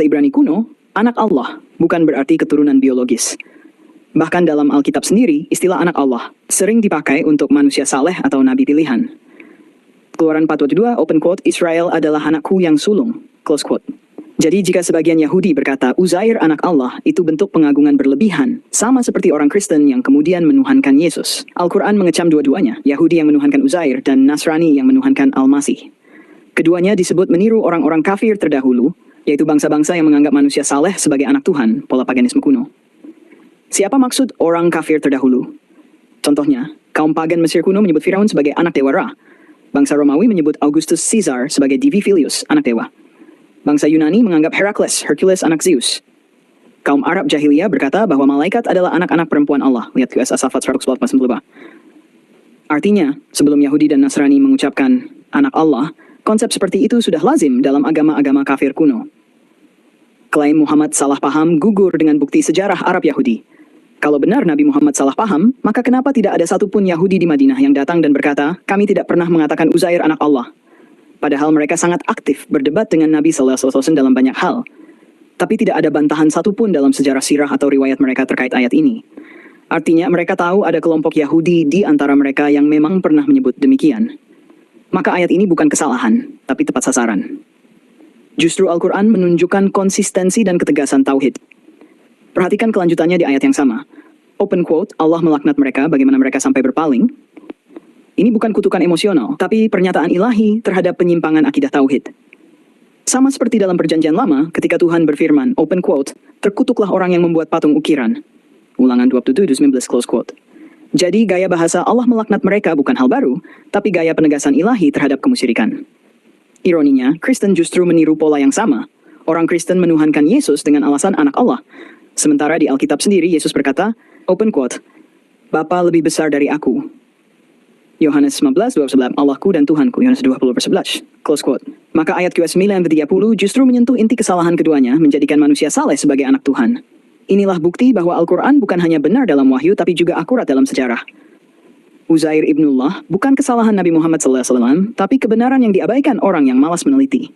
Ibrani kuno, anak Allah bukan berarti keturunan biologis. Bahkan dalam Alkitab sendiri, istilah anak Allah sering dipakai untuk manusia saleh atau nabi pilihan. Keluaran 4:22, open quote, Israel adalah anakku yang sulung, close quote. Jadi jika sebagian Yahudi berkata Uzair anak Allah, itu bentuk pengagungan berlebihan, sama seperti orang Kristen yang kemudian menuhankan Yesus. Al-Quran mengecam dua-duanya, Yahudi yang menuhankan Uzair dan Nasrani yang menuhankan Al-Masih. Keduanya disebut meniru orang-orang kafir terdahulu, yaitu bangsa-bangsa yang menganggap manusia saleh sebagai anak Tuhan, pola paganisme kuno. Siapa maksud orang kafir terdahulu? Contohnya, kaum pagan Mesir kuno menyebut Firaun sebagai anak dewa Ra. Bangsa Romawi menyebut Augustus Caesar sebagai Divi Filius, anak dewa. Bangsa Yunani menganggap Herakles, Hercules anak Zeus. Kaum Arab jahiliyah berkata bahwa malaikat adalah anak-anak perempuan Allah. Lihat QS As-Saffat 142. Artinya, sebelum Yahudi dan Nasrani mengucapkan anak Allah, konsep seperti itu sudah lazim dalam agama-agama kafir kuno. Klaim Muhammad salah paham gugur dengan bukti sejarah Arab Yahudi. Kalau benar Nabi Muhammad salah paham, maka kenapa tidak ada satupun Yahudi di Madinah yang datang dan berkata, kami tidak pernah mengatakan Uzair anak Allah. Padahal mereka sangat aktif berdebat dengan Nabi SAW dalam banyak hal. Tapi tidak ada bantahan satupun dalam sejarah sirah atau riwayat mereka terkait ayat ini. Artinya mereka tahu ada kelompok Yahudi di antara mereka yang memang pernah menyebut demikian. Maka ayat ini bukan kesalahan, tapi tepat sasaran. Justru Al-Quran menunjukkan konsistensi dan ketegasan tauhid. Perhatikan kelanjutannya di ayat yang sama. Open quote, Allah melaknat mereka bagaimana mereka sampai berpaling. Ini bukan kutukan emosional, tapi pernyataan ilahi terhadap penyimpangan akidah tauhid. Sama seperti dalam perjanjian lama, ketika Tuhan berfirman, open quote, terkutuklah orang yang membuat patung ukiran. Ulangan 27:19, close quote. Jadi gaya bahasa Allah melaknat mereka bukan hal baru, tapi gaya penegasan ilahi terhadap kemusyrikan. Ironinya, Kristen justru meniru pola yang sama. Orang Kristen menuhankan Yesus dengan alasan anak Allah. Sementara di Alkitab sendiri, Yesus berkata, open quote, Bapa lebih besar dari aku. Yohanes 15:12, Allahku dan Tuhanku, Yohanes 20:11, close quote. Maka ayat QS 9-30 justru menyentuh inti kesalahan keduanya, menjadikan manusia saleh sebagai anak Tuhan. Inilah bukti bahwa Al-Quran bukan hanya benar dalam wahyu, tapi juga akurat dalam sejarah. Uzair ibnullah bukan kesalahan Nabi Muhammad SAW, tapi kebenaran yang diabaikan orang yang malas meneliti.